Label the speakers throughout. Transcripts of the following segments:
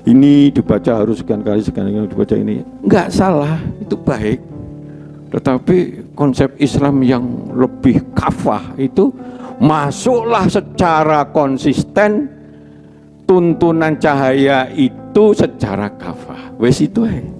Speaker 1: ini dibaca harus sekian kali dibaca ini. Enggak salah, itu baik. Tetapi konsep Islam yang lebih kafah itu masuklah secara konsisten, tuntunan cahaya itu secara kafah. Wes itu aja.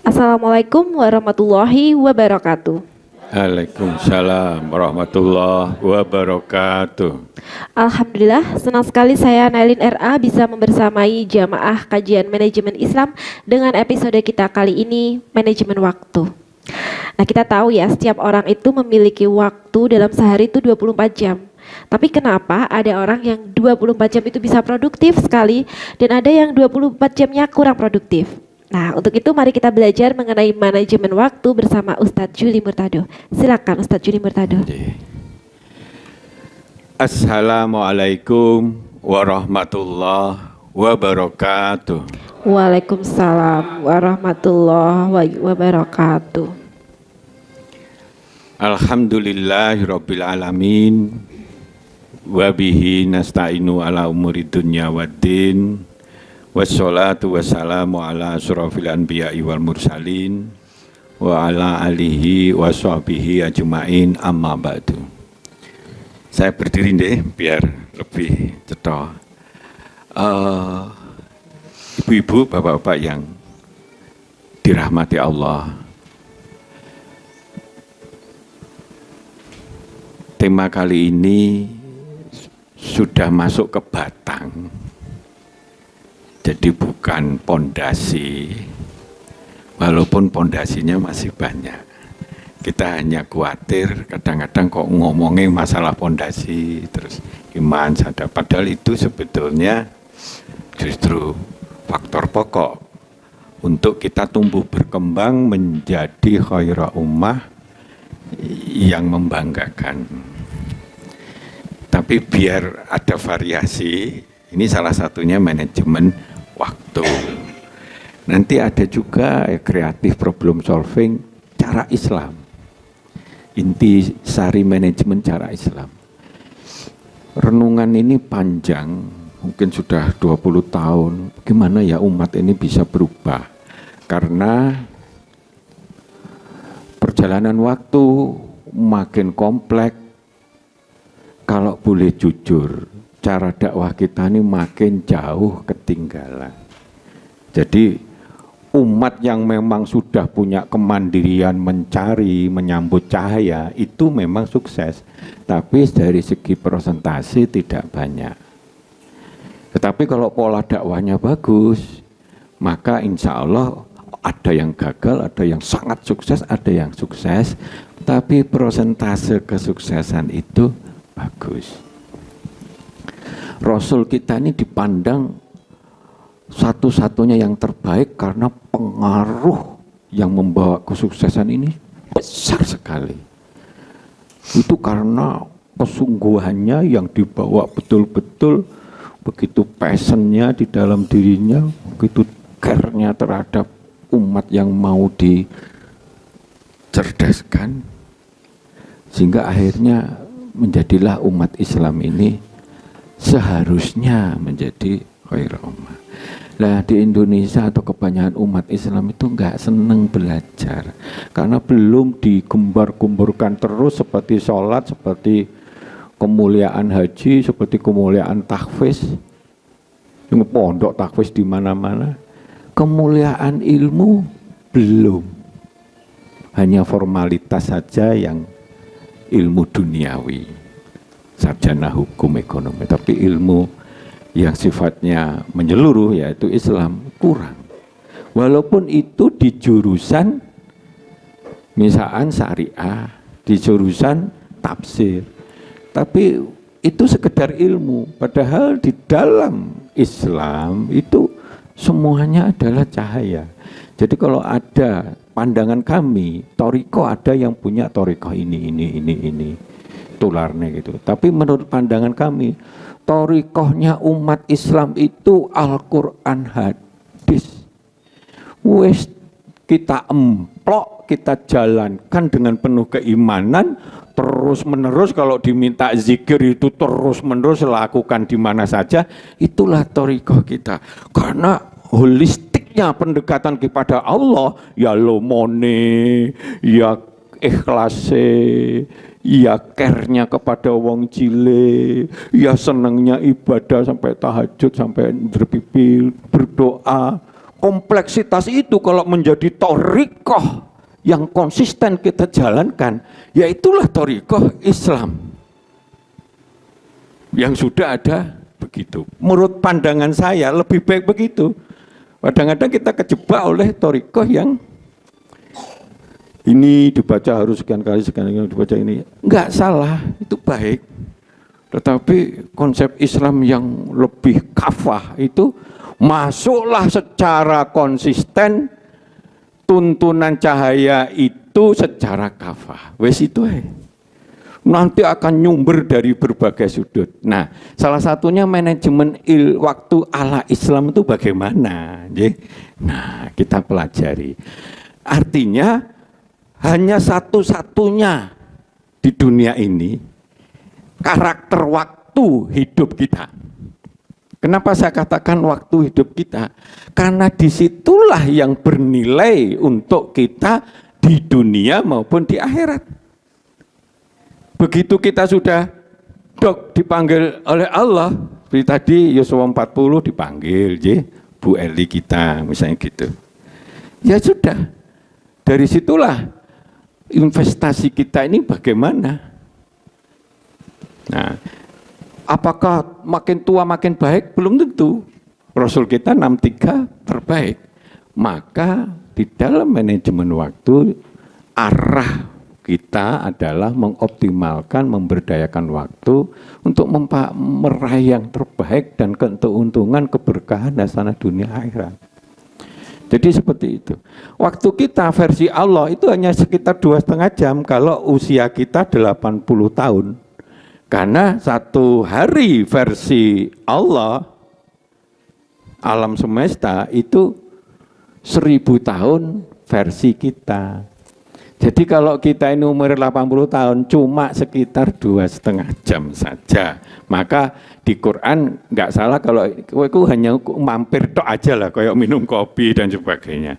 Speaker 2: Assalamualaikum warahmatullahi wabarakatuh.
Speaker 1: Waalaikumsalam warahmatullahi wabarakatuh.
Speaker 2: Alhamdulillah, senang sekali saya Nailin RA bisa membersamai jamaah kajian manajemen Islam dengan episode kita kali ini, manajemen waktu. Nah, kita tahu ya, setiap orang itu memiliki waktu dalam sehari itu 24 jam. Tapi kenapa ada orang yang 24 jam itu bisa produktif sekali dan ada yang 24 jamnya kurang produktif? Nah, untuk itu mari kita belajar mengenai manajemen waktu bersama Ustadz Juli Murtado. Silakan Ustadz Juli Murtado.
Speaker 1: Assalamualaikum warahmatullahi wabarakatuh.
Speaker 2: Waalaikumsalam warahmatullahi wabarakatuh.
Speaker 1: Alhamdulillahirabbil alamin. Wa bihi nasta'inu ala umuri dunya waddin. Wassalatu wassalamu ala asyrafil anbiya'i wal mursalin wa ala alihi wa sahbihi ajma'in, amma ba'du. Saya berdiri deh biar lebih cetok. Ibu-ibu, bapak-bapak yang dirahmati Allah, tema kali ini sudah masuk ke batang. Jadi bukan pondasi, walaupun pondasinya masih banyak. Kita hanya khawatir kadang-kadang kok ngomongin masalah pondasi, terus iman sadar. Padahal itu sebetulnya justru faktor pokok untuk kita tumbuh berkembang menjadi khairah ummah yang membanggakan. Tapi biar ada variasi, ini salah satunya manajemen waktu. Nanti ada juga kreatif problem solving cara Islam. Inti sari manajemen cara Islam. Renungan ini panjang, mungkin sudah 20 tahun. Gimana ya umat ini bisa berubah? Karena perjalanan waktu makin kompleks. Kalau boleh jujur, cara dakwah kita ini makin jauh ketinggalan. Jadi umat yang memang sudah punya kemandirian mencari, menyambut cahaya, itu memang sukses. Tapi dari segi persentase tidak banyak. Tetapi kalau pola dakwahnya bagus, maka insya Allah ada yang gagal, ada yang sangat sukses, ada yang sukses. Tapi persentase kesuksesan itu bagus. Rasul kita ini dipandang satu-satunya yang terbaik karena pengaruh yang membawa kesuksesan ini besar sekali. Itu karena kesungguhannya yang dibawa betul-betul, begitu passionnya di dalam dirinya, begitu care-nya terhadap umat yang mau dicerdaskan, sehingga akhirnya menjadilah umat Islam ini seharusnya menjadi khairah ummah. Nah, di Indonesia atau kebanyakan umat Islam itu enggak senang belajar karena belum digembar-gemburkan terus seperti sholat, seperti kemuliaan haji, seperti kemuliaan tahfiz. Yang pondok tahfiz di mana-mana. Kemuliaan ilmu belum. Hanya formalitas saja yang ilmu duniawi, sarjana hukum ekonomi, tapi ilmu yang sifatnya menyeluruh yaitu Islam kurang. Walaupun itu di jurusan misalkan syariah, di jurusan tafsir, tapi itu sekedar ilmu. Padahal di dalam Islam itu semuanya adalah cahaya. Jadi kalau ada pandangan kami, toriko ada yang punya toriko ini, tularnya gitu. Tapi menurut pandangan kami, torikohnya umat Islam itu Al-Quran hadis. wis kita emplok, kita jalankan dengan penuh keimanan, terus menerus. Kalau diminta zikir itu terus menerus lakukan di mana saja, itulah thariqah kita. Karena holistiknya pendekatan kepada Allah, ya lomone, ya ikhlase, ya care-nya kepada wong cile, ya senangnya ibadah sampai tahajud, sampai berpipi, berdoa. Kompleksitas itu kalau menjadi thariqah yang konsisten kita jalankan, ya itulah thariqah Islam yang sudah ada begitu. Menurut pandangan saya lebih baik begitu. Kadang-kadang kita kejebak oleh thariqah yang ini dibaca harus sekian kali dibaca ini. Enggak salah, itu baik. Tetapi konsep Islam yang lebih kafah itu masuklah secara konsisten, tuntunan cahaya itu secara kafah. Wes itu nanti akan nyumber dari berbagai sudut. Nah, salah satunya manajemen waktu ala Islam itu bagaimana? Nah, kita pelajari. Artinya hanya satu-satunya di dunia ini karakter waktu hidup kita. Kenapa saya katakan waktu hidup kita? Karena disitulah yang bernilai untuk kita di dunia maupun di akhirat. Begitu kita sudah dipanggil oleh Allah, seperti tadi Yosua 40 dipanggil, Bu Eli kita misalnya gitu. Ya sudah, dari situlah investasi kita ini bagaimana? Nah, apakah makin tua makin baik? Belum tentu. Rasul kita 63 terbaik. Maka di dalam manajemen waktu, arah kita adalah mengoptimalkan, memberdayakan waktu untuk meraih yang terbaik dan keuntungan keberkahan hasanah dunia akhirat. Jadi seperti itu. Waktu kita versi Allah itu hanya sekitar 2,5 jam kalau usia kita 80 tahun. Karena satu hari versi Allah, alam semesta itu 1000 tahun versi kita. Jadi kalau kita ini umur 80 tahun cuma sekitar 2,5 jam saja. Maka di Quran nggak salah kalau itu hanya mampir tok aja lah, kayak minum kopi dan sebagainya.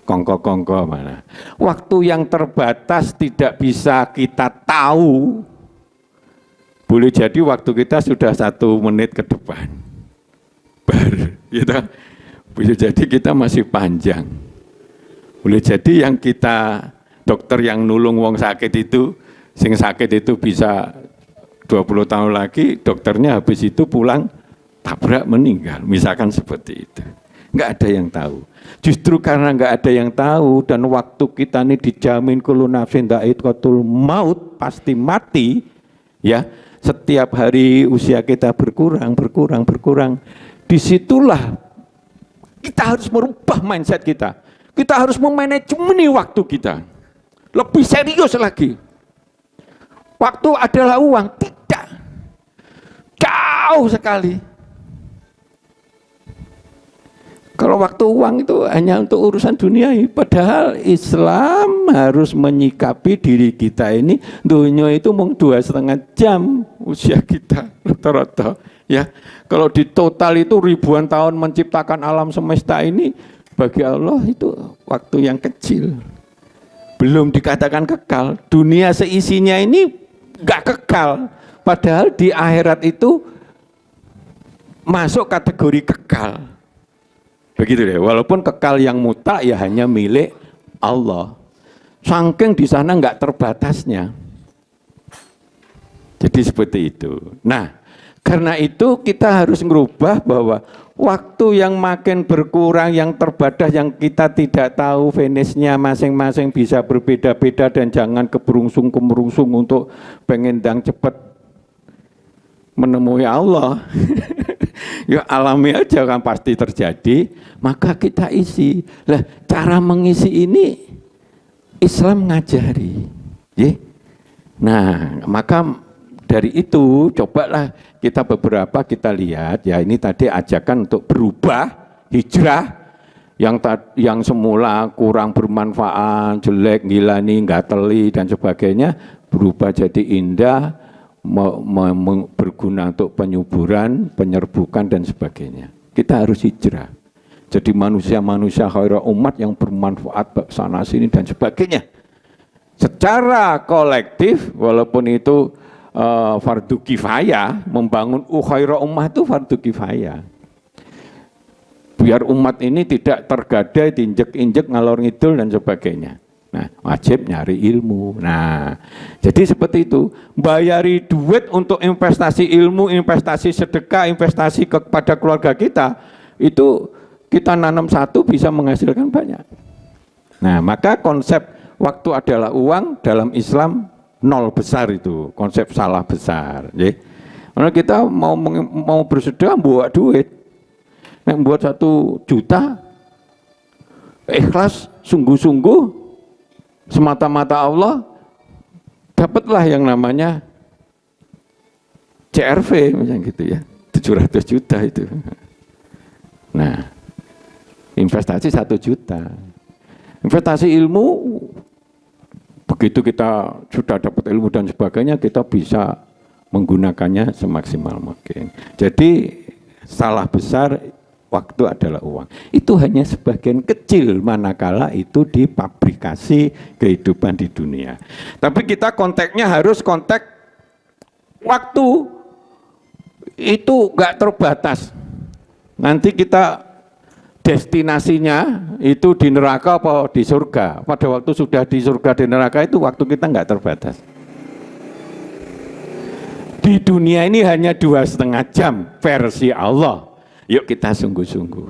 Speaker 1: Kongko-kongko mana. Waktu yang terbatas tidak bisa kita tahu. Boleh jadi waktu kita sudah 1 menit ke depan. Bisa jadi kita masih panjang. Boleh jadi yang kita dokter yang nulung wong sakit itu, sing sakit itu bisa 20 tahun lagi, dokternya habis itu pulang tabrak meninggal, misalkan seperti itu. Enggak ada yang tahu. Justru karena enggak ada yang tahu dan waktu kita ini dijamin kullu nafsin dha'iqatul maut, pasti mati, ya. Setiap hari usia kita berkurang. Disitulah kita harus merubah mindset kita. Kita harus memanajemeni waktu kita. Lebih serius lagi. Waktu adalah uang, tidak. Jauh sekali. Kalau waktu uang itu hanya untuk urusan dunia, padahal Islam harus menyikapi diri kita ini, dunia itu mau 2,5 jam usia kita rata-rata. Ya, kalau di total itu ribuan tahun menciptakan alam semesta ini, bagi Allah itu waktu yang kecil. Belum dikatakan kekal, dunia seisinya ini nggak kekal, padahal di akhirat itu masuk kategori kekal. Begitu deh, walaupun kekal yang mutlak ya hanya milik Allah. Saking di sana nggak terbatasnya. Jadi seperti itu. Nah, karena itu kita harus merubah bahwa waktu yang makin berkurang, yang terbatas, yang kita tidak tahu finishnya masing-masing bisa berbeda-beda dan jangan kemerungsung untuk pengen dang cepat menemui Allah. Ya alami aja kan pasti terjadi, maka kita isi. Lah cara mengisi ini Islam ngajari. Nah, maka dari itu cobalah kita lihat ya, ini tadi ajakan untuk berubah, hijrah yang semula kurang bermanfaat, jelek, ngilani, gateli dan sebagainya berubah jadi indah, berguna untuk penyuburan, penyerbukan dan sebagainya. Kita harus hijrah. Jadi manusia-manusia khairul umat yang bermanfaat sana sini dan sebagainya. Secara kolektif, walaupun itu fardu kifayah, membangun khairul ummah itu fardu kifayah. Biar umat ini tidak tergadai, diinjek-injek, ngalor ngidul dan sebagainya. Nah, wajib nyari ilmu. Nah, jadi seperti itu. Bayari duit untuk investasi ilmu, investasi sedekah, investasi kepada keluarga kita, itu kita nanam satu bisa menghasilkan banyak. Nah, maka konsep waktu adalah uang dalam Islam nol besar itu, konsep salah besar. Karena kita mau bersedekah bawa duit. Yang buat 1 juta, ikhlas, sungguh-sungguh, semata-mata Allah, dapatlah yang namanya CRV, misalnya gitu ya, 700 juta itu. Nah, investasi 1 juta. Investasi ilmu, begitu kita sudah dapat ilmu dan sebagainya, kita bisa menggunakannya semaksimal mungkin. Jadi, salah besar waktu adalah uang. Itu hanya sebagian kecil manakala itu dipabrikasi kehidupan di dunia. Tapi kita konteksnya harus konteks waktu itu enggak terbatas. Nanti kita destinasinya itu di neraka apa di surga. Pada waktu sudah di surga di neraka itu waktu kita enggak terbatas. Di dunia ini hanya 2,5 jam versi Allah. Yuk kita sungguh-sungguh.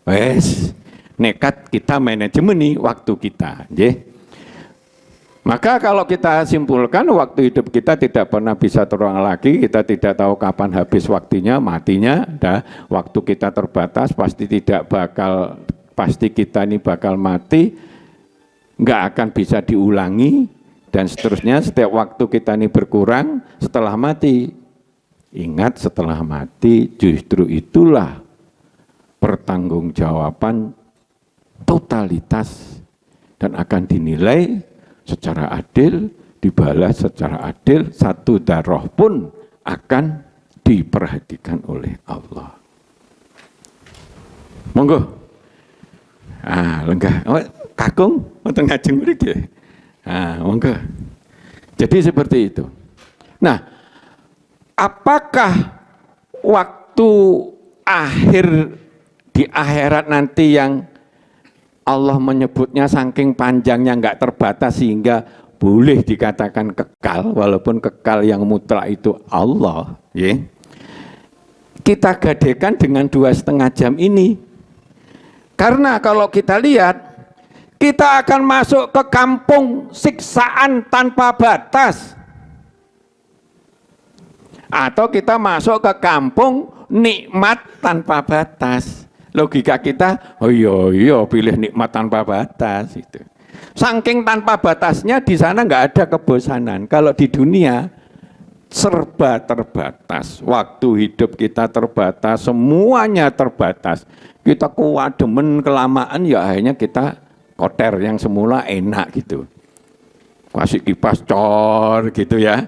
Speaker 1: Wes, nekat kita manajemen waktu kita. Maka kalau kita simpulkan waktu hidup kita tidak pernah bisa terulang lagi, kita tidak tahu kapan habis waktunya, matinya. Waktu kita terbatas, pasti kita ini bakal mati, nggak akan bisa diulangi, dan seterusnya. Setiap waktu kita ini berkurang setelah mati. Ingat, setelah mati justru itulah pertanggungjawaban totalitas dan akan dinilai secara adil, dibalas secara adil, 1 darah pun akan diperhatikan oleh Allah. Monggo. Lenggah. Kakung wonten ngajeng mriki. Monggo. Jadi seperti itu. Nah, apakah waktu akhir di akhirat nanti yang Allah menyebutnya saking panjangnya nggak terbatas sehingga boleh dikatakan kekal, walaupun kekal yang mutlak itu Allah, ya. Kita gadekan dengan 2,5 jam ini. Karena kalau kita lihat, kita akan masuk ke kampung siksaan tanpa batas. Atau kita masuk ke kampung nikmat tanpa batas. Logika kita, oh iya pilih nikmat tanpa batas itu. Saking tanpa batasnya di sana nggak ada kebosanan. Kalau di dunia serba terbatas, waktu hidup kita terbatas, semuanya terbatas. Kita kewademen kelamaan ya akhirnya kita koter yang semula enak gitu. Kasih kipas cor gitu ya.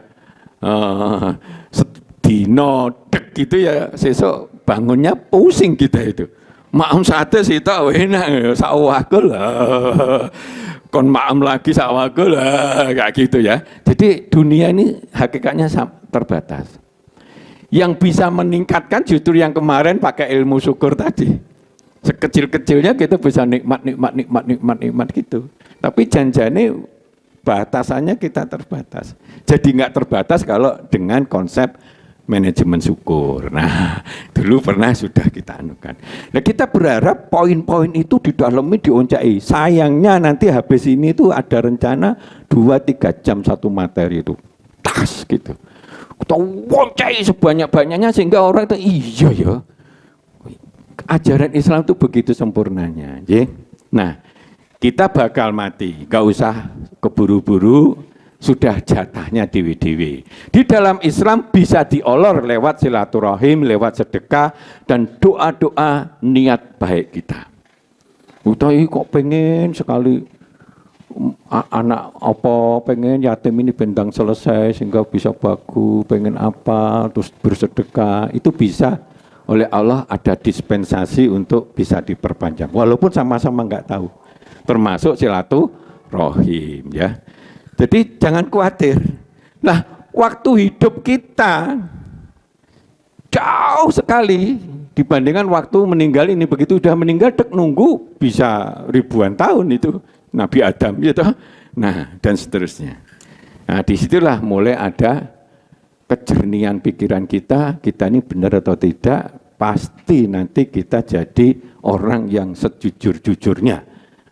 Speaker 1: Dino dek gitu ya, sesuk bangunnya pusing kita itu. Maam sate sih tak enak, sawakul kon maam lagi sawakul kayak gitu ya. Jadi dunia ini hakikatnya terbatas. Yang bisa meningkatkan justru yang kemarin pakai ilmu syukur tadi. Sekecil-kecilnya kita bisa nikmat gitu. Tapi janjane batasannya kita terbatas. Jadi nggak terbatas kalau dengan konsep manajemen syukur. Nah, dulu pernah sudah kita anukan. Nah, kita berharap poin-poin itu di dalamnya dioncai. Sayangnya nanti habis ini itu ada rencana 2-3 jam satu materi itu. Tas gitu. Kita oncai sebanyak-banyaknya sehingga orang itu iya ya. Ajaran Islam itu begitu sempurnanya. Nah, kita bakal mati. Gak usah keburu-buru. Sudah jatahnya dewi-dewi. Di dalam Islam bisa diolor lewat silaturahim, lewat sedekah, dan doa-doa niat baik kita. Utawi kok pengen sekali anak apa pengen yatim ini bentang selesai sehingga bisa bagus, pengen apa terus bersedekah, itu bisa oleh Allah, ada dispensasi untuk bisa diperpanjang walaupun sama-sama nggak tahu, termasuk silaturahim ya. Jadi jangan khawatir. Nah, waktu hidup kita jauh sekali dibandingkan waktu meninggal ini. Begitu udah meninggal dek nunggu bisa ribuan tahun itu Nabi Adam gitu. Nah, dan seterusnya. Nah, disitulah mulai ada kejernihan pikiran kita ini benar atau tidak. Pasti nanti kita jadi orang yang sejujur-jujurnya.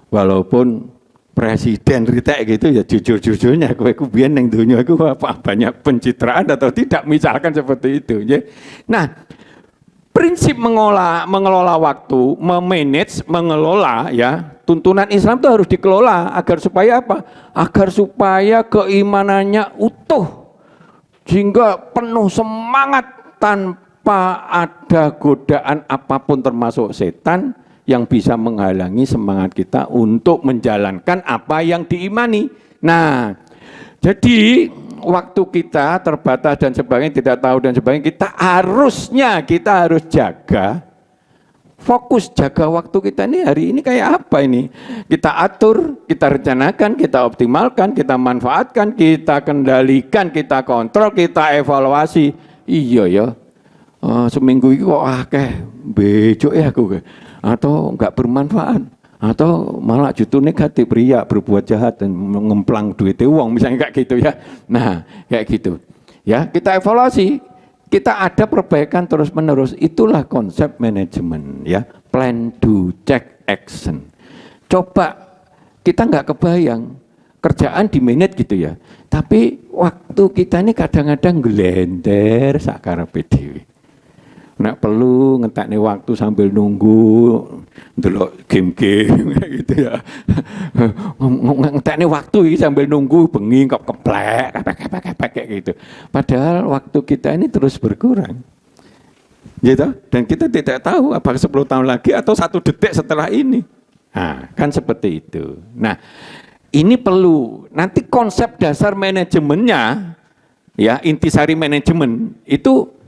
Speaker 1: Walaupun presiden ritek gitu ya jujur-jujurnya, kowe ku biyen ning donya iku apa banyak pencitraan atau tidak, misalkan seperti itu ya. Nah, prinsip mengelola waktu, memanage, mengelola ya, tuntunan Islam itu harus dikelola agar supaya apa? Agar supaya keimanannya utuh sehingga penuh semangat tanpa ada godaan apapun termasuk setan yang bisa menghalangi semangat kita untuk menjalankan apa yang diimani. Nah, jadi waktu kita terbatas dan sebagainya, tidak tahu dan sebagainya, kita harus jaga, fokus jaga waktu kita ini hari ini kayak apa ini. Kita atur, kita rencanakan, kita optimalkan, kita manfaatkan, kita kendalikan, kita kontrol, kita evaluasi. Iya ya, seminggu itu kok akeh bejo ya aku, atau enggak bermanfaat, atau malah justru negatif, riak, berbuat jahat dan mengemplang duit uang misalnya kayak gitu ya. Nah, kayak gitu. Ya, kita evaluasi, kita ada perbaikan terus-menerus. Itulah konsep manajemen ya. Plan, do, check, action. Coba kita enggak kebayang kerjaan di manage gitu ya. Tapi waktu kita ini kadang-kadang glender sakarepe dhewe. Nek perlu ngetekne waktu sambil nunggu ndelok game-game gitu ya. Ngetekne waktu iki sambil nunggu bengi kok keplek kayak gitu. Padahal waktu kita ini terus berkurang. Gitu. Dan kita tidak tahu apakah 10 tahun lagi atau 1 detik setelah ini. Nah, kan seperti itu. Nah, ini perlu nanti konsep dasar manajemennya ya, intisari manajemen itu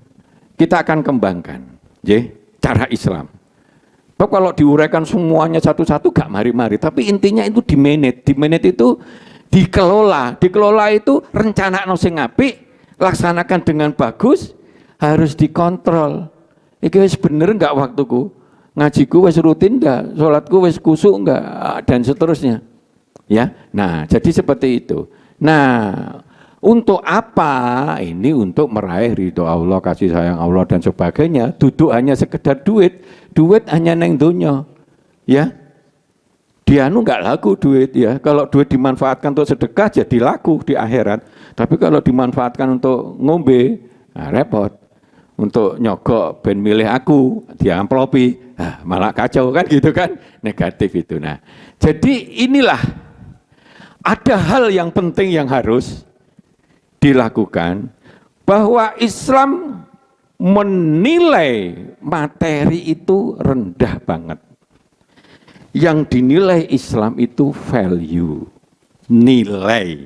Speaker 1: kita akan kembangkan, cara Islam. Kalau diuraikan semuanya satu-satu gak mari-mari, tapi intinya itu di manage itu dikelola itu rencana sing apik, laksanakan dengan bagus, harus dikontrol. Iki wis bener enggak waktuku? Ngajiku wis rutin enggak? Salatku wis kusuk enggak? Dan seterusnya. Ya. Nah, jadi seperti itu. Nah, untuk apa? Ini untuk meraih ridho Allah, kasih sayang Allah dan sebagainya. Duduk hanya sekedar duit hanya neng dunya. Ya. Dia enggak laku duit ya. Kalau duit dimanfaatkan untuk sedekah jadi laku di akhirat. Tapi kalau dimanfaatkan untuk ngombe, nah repot. Untuk nyogok ben milih aku, dia amplopi, malah kacau kan gitu kan. Negatif itu. Nah, jadi inilah ada hal yang penting yang harus dilakukan, bahwa Islam menilai materi itu rendah banget. Yang dinilai Islam itu value, nilai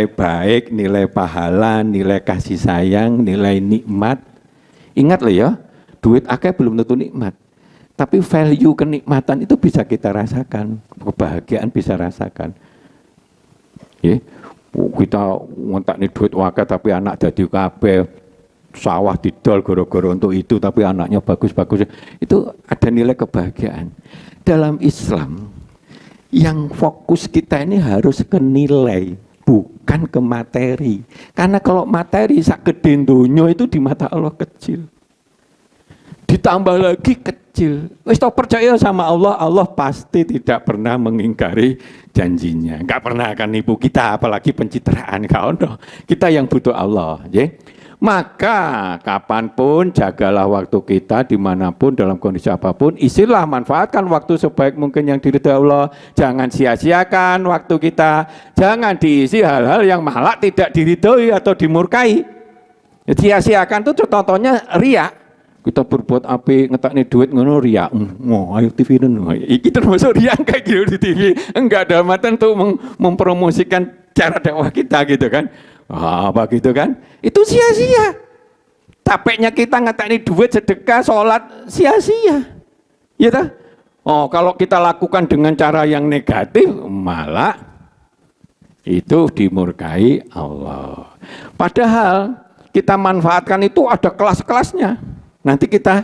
Speaker 1: baik, nilai pahala, nilai kasih sayang, nilai nikmat. Ingat loh ya, duit akeh belum tentu nikmat. Tapi value kenikmatan itu bisa kita rasakan, kebahagiaan bisa rasakan. Ya. Kita ngontak nih duit wakil tapi anak jadi kabeh, sawah didol goro-goro untuk itu tapi anaknya bagus-bagus, itu ada nilai kebahagiaan. Dalam Islam yang fokus kita ini harus ke nilai, bukan ke materi. Karena kalau materi sak gede donya itu di mata Allah kecil, ditambah lagi kecil. Wis tau percaya sama Allah, Allah pasti tidak pernah mengingkari janjinya. Enggak pernah akan nipu kita, apalagi pencitraan. Kita yang butuh Allah. Ya. Maka kapanpun jagalah waktu kita dimanapun dalam kondisi apapun. Isilah, manfaatkan waktu sebaik mungkin yang diridhoi Allah. Jangan sia-siakan waktu kita. Jangan diisi hal-hal yang malah tidak diridhoi atau dimurkai. Sia-siakan itu contohnya riya. kita berbuat apik ngetakne duit ngono riya. Ayo TV nu. Iki termasuk riya kayak gitu di TV. Enggak dalam artian untuk mempromosikan cara dakwah kita gitu kan. Apa gitu kan? Itu sia-sia. Capeknya kita ngetakne duit sedekah, sholat sia-sia. Ya toh? Oh, kalau kita lakukan dengan cara yang negatif malah itu dimurkai Allah. Padahal kita manfaatkan itu ada kelas-kelasnya. Nanti kita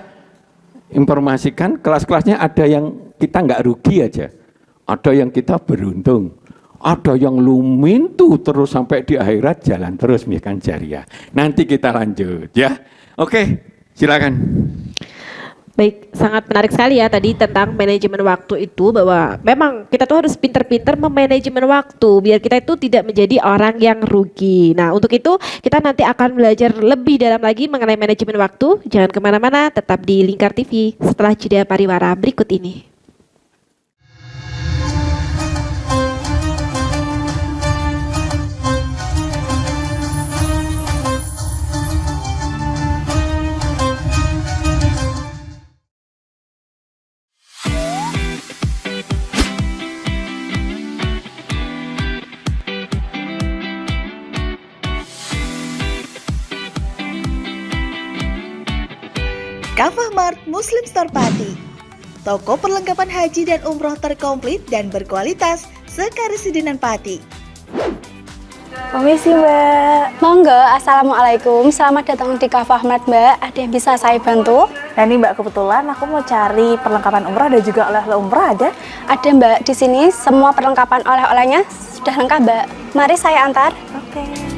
Speaker 1: informasikan kelas-kelasnya, ada yang kita nggak rugi aja, ada yang kita beruntung, ada yang lumintu terus sampai di akhirat jalan terus misalkan jariah. Nanti kita lanjut ya. Oke, silakan.
Speaker 2: Baik, sangat menarik sekali ya tadi tentang manajemen waktu itu, bahwa memang kita tuh harus pinter-pinter memanajemen waktu biar kita itu tidak menjadi orang yang rugi. Nah, untuk itu kita nanti akan belajar lebih dalam lagi mengenai manajemen waktu. Jangan kemana-mana, tetap di Lingkar TV setelah jeda pariwara berikut ini.
Speaker 3: Kafah Mart Muslim Store Pati, toko perlengkapan haji dan umroh terkomplit dan berkualitas sekarisidenan Pati.
Speaker 4: Permisi Mbak. Monggo, Assalamualaikum. Selamat datang di Kafah Mart Mbak. Ada yang bisa saya bantu?
Speaker 5: Nah ini Mbak, kebetulan aku mau cari perlengkapan umroh dan juga oleh-oleh umroh ada?
Speaker 4: Ada Mbak, di sini semua perlengkapan oleh-olehnya sudah lengkap Mbak. Mari saya antar.
Speaker 5: Oke.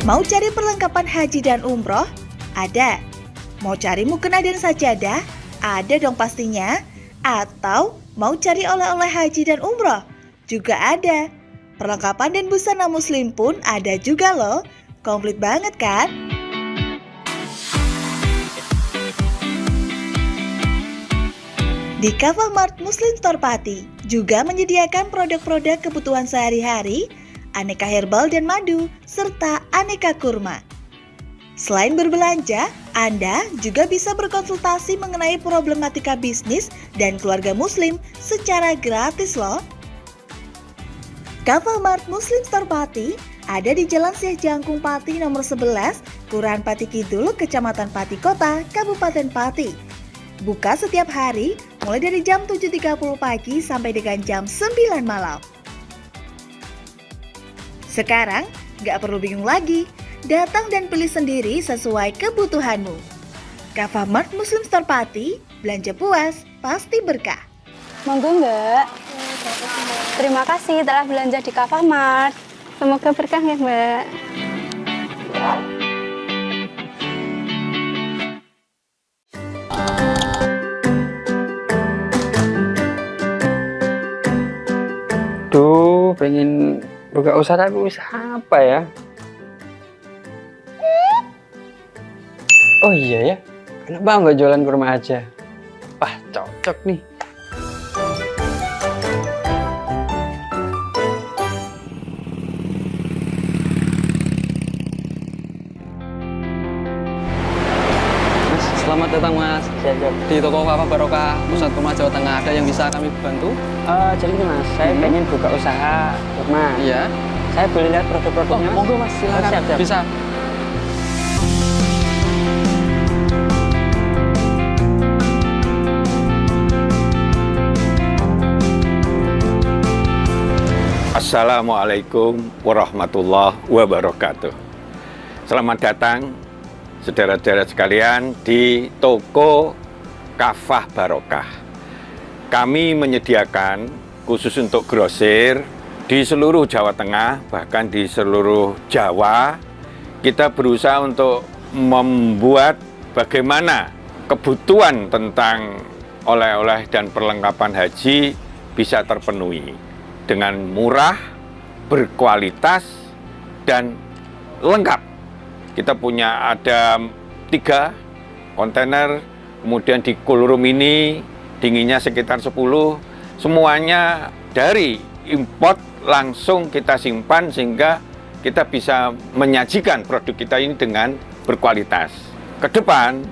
Speaker 3: Mau cari perlengkapan haji dan umroh? Ada. Mau cari mukena dan sajadah? Ada dong pastinya. Atau mau cari oleh-oleh haji dan umroh? Juga ada. Perlengkapan dan busana muslim pun ada juga loh. Komplit banget kan? Di Kafah Mart Muslim Store Pati juga menyediakan produk-produk kebutuhan sehari-hari, aneka herbal dan madu, serta aneka kurma. Selain berbelanja, Anda juga bisa berkonsultasi mengenai problematika bisnis dan keluarga muslim secara gratis loh. Kafah Mart Muslim Store Pati ada di Jalan Syekh Jangkung Pati nomor 11, Kelurahan Pati Kidul, Kecamatan Pati Kota, Kabupaten Pati. Buka setiap hari mulai dari jam 7.30 pagi sampai dengan jam 9 malam. Sekarang, nggak perlu bingung lagi. Datang dan pilih sendiri sesuai kebutuhanmu. Kafah Mart Muslim Store Pati, belanja puas, pasti berkah.
Speaker 4: Monggo Mbak. Terima kasih telah belanja di Kafah Mart. Semoga berkah ya Mbak.
Speaker 6: Duh, pengen buka usaha tapi usaha apa ya? Oh iya ya, kenapa nggak jualan kurma aja? Wah, cocok nih. Mas, selamat datang Mas. Di toko Kafah Barokah Pusat Kurma Jawa Tengah, ada yang bisa kami bantu?
Speaker 5: Jadi ini Mas, saya pengen buka usaha kurma.
Speaker 6: Iya.
Speaker 5: Saya boleh lihat produk-produknya Mas?
Speaker 6: Monggo Mas, silakan.
Speaker 5: Siap.
Speaker 6: Bisa.
Speaker 1: Assalamualaikum warahmatullahi wabarakatuh. Selamat datang saudara-saudara sekalian di toko Kafah Barokah. Kami menyediakan khusus untuk grosir di seluruh Jawa Tengah, bahkan di seluruh Jawa. Kita berusaha untuk membuat bagaimana kebutuhan tentang oleh-oleh dan perlengkapan haji bisa terpenuhi dengan murah, berkualitas, dan lengkap. Kita punya ada 3 kontainer, kemudian di cool room ini dinginnya sekitar 10, semuanya dari import langsung kita simpan sehingga kita bisa menyajikan produk kita ini dengan berkualitas. Ke depan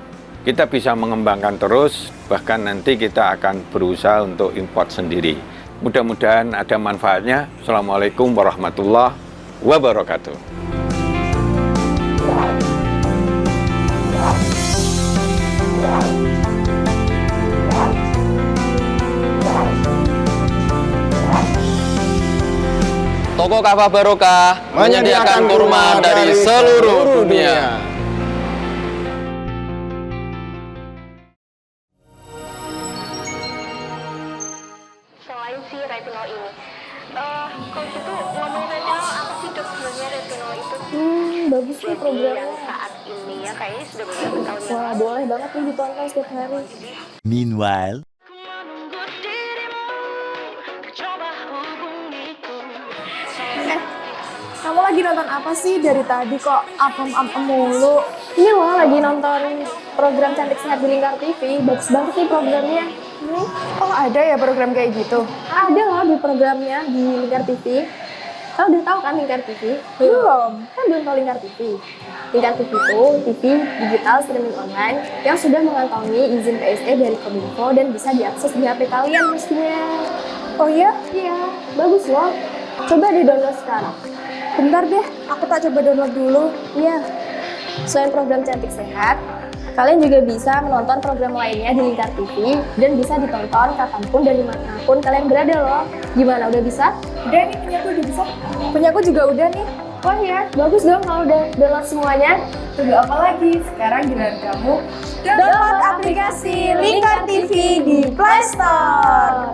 Speaker 1: kita bisa mengembangkan terus, bahkan nanti kita akan berusaha untuk import sendiri. Mudah-mudahan ada manfaatnya. Assalamualaikum warahmatullahi wabarakatuh.
Speaker 6: Toko Kafah Barokah menyediakan kurma dari seluruh dunia.
Speaker 7: Selain si retinol ini, kalau gitu ngomong retinol, apa sih dok sebenarnya retinol itu?
Speaker 8: Bagus nih
Speaker 7: Jadi
Speaker 8: programnya.
Speaker 7: yang saat ini ya kayaknya sudah beberapa tahun yang
Speaker 8: Wah,
Speaker 7: lalu.
Speaker 8: boleh banget nih ditonton setiap hari.
Speaker 9: Meanwhile,
Speaker 8: Kamu lagi nonton apa sih dari tadi kok apem-apem mulu? Ini loh lagi nonton program Cantik Sehat di Lingkar TV. Bagus banget nih programnya.
Speaker 5: Oh, ada ya program kayak gitu?
Speaker 8: Ada loh di programnya di Lingkar TV. Kamu udah tahu kan Lingkar TV?
Speaker 5: Belum.
Speaker 8: Kan belum tahu Lingkar TV. Lingkar TV itu TV digital streaming online yang sudah mengantongi izin PSE dari Kominfo dan bisa diakses di HP kalian mestinya.
Speaker 5: Oh iya?
Speaker 8: Iya, bagus loh. Coba di-download sekarang.
Speaker 5: Bentar deh, aku tak coba download dulu.
Speaker 8: Iya. Selain program Cantik Sehat, kalian juga bisa menonton program lainnya di Lingkar TV dan bisa ditonton kapanpun dan dimanapun kalian berada loh. Gimana, udah bisa?
Speaker 5: Udah nih, punyaku udah bisa. Punyaku juga udah nih.
Speaker 8: Wah ya, bagus dong kalau udah download semuanya.
Speaker 5: Tunggu apa lagi? Sekarang giliran kamu download aplikasi Lingkar TV di Play Store.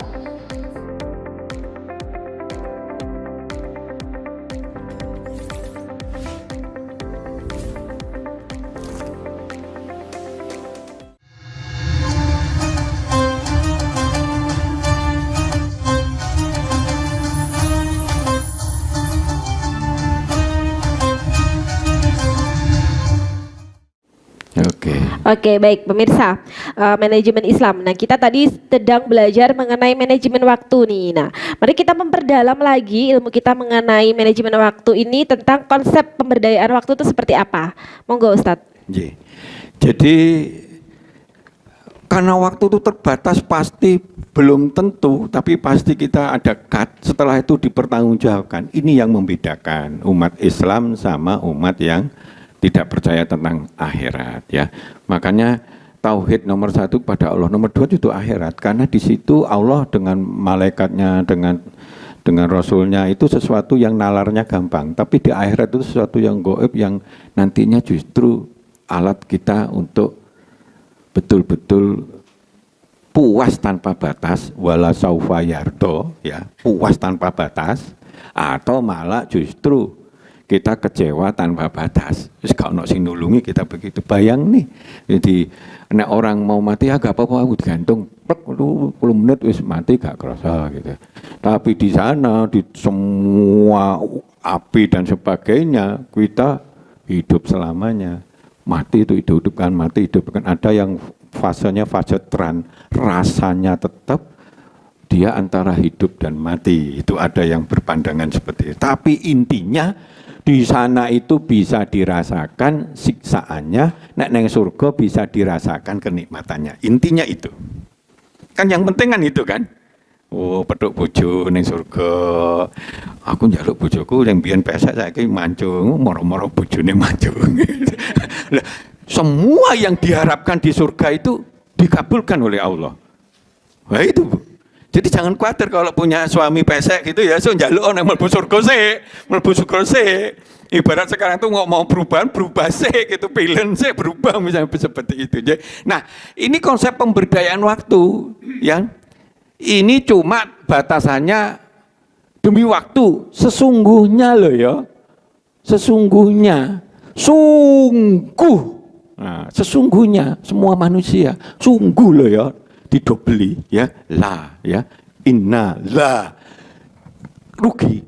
Speaker 2: Oke, baik pemirsa, manajemen Islam. Nah, kita tadi sedang belajar mengenai manajemen waktu nih. Nah, mari kita memperdalam lagi ilmu kita mengenai manajemen waktu ini tentang konsep pemberdayaan waktu itu seperti apa. Monggo Ustadz.
Speaker 1: Jadi karena waktu itu terbatas, pasti belum tentu, tapi pasti kita ada cut. Setelah itu dipertanggungjawabkan. Ini yang membedakan umat Islam sama umat yang tidak percaya tentang akhirat, ya. Makanya tauhid nomor 1 pada Allah, nomor 2 itu akhirat, karena di situ Allah dengan malaikatnya, dengan Rasulnya itu sesuatu yang nalarnya gampang, tapi di akhirat itu sesuatu yang gaib yang nantinya justru alat kita untuk betul-betul puas tanpa batas, wala saufa yardo, ya, puas tanpa batas, atau malah justru kita kecewa tanpa batas. Terus kalau sing nulungi kita begitu. Bayang nih, jadi nek orang mau mati ya gak apa-apa, aku digantung 10 menit wis mati gak kerasa gitu. Tapi di sana, di semua api dan sebagainya, kita hidup selamanya. Mati itu hidupkan, mati hidupkan. Ada yang fasenya fase tran, rasanya tetap dia antara hidup dan mati. Itu ada yang berpandangan seperti itu. Tapi intinya di sana itu bisa dirasakan siksaannya, nek neng surga bisa dirasakan kenikmatannya. Intinya itu. Kan yang penting kan itu kan. Oh, peduk bojo neng surga. Aku njaluk bojoku yang biyen pesek saiki mancung, moro-moro bojone mancung. Lah, semua yang diharapkan di surga itu dikabulkan oleh Allah. Wah itu, Bu. Jadi jangan khawatir kalau punya suami pesek gitu ya, so njaluk nang mlebu surga sik, mlebu surga sik. Ibarat sekarang tuh nggak mau perubahan, berubah sik gitu, pilihan sik berubah misalnya seperti itu. Nah, ini konsep pemberdayaan waktu yang ini cuma batasannya demi waktu. Sesungguhnya loh ya, sesungguhnya, sungguh. Nah, sesungguhnya semua manusia, sungguh loh ya, didobeli ya, la ya, inna la, rugi,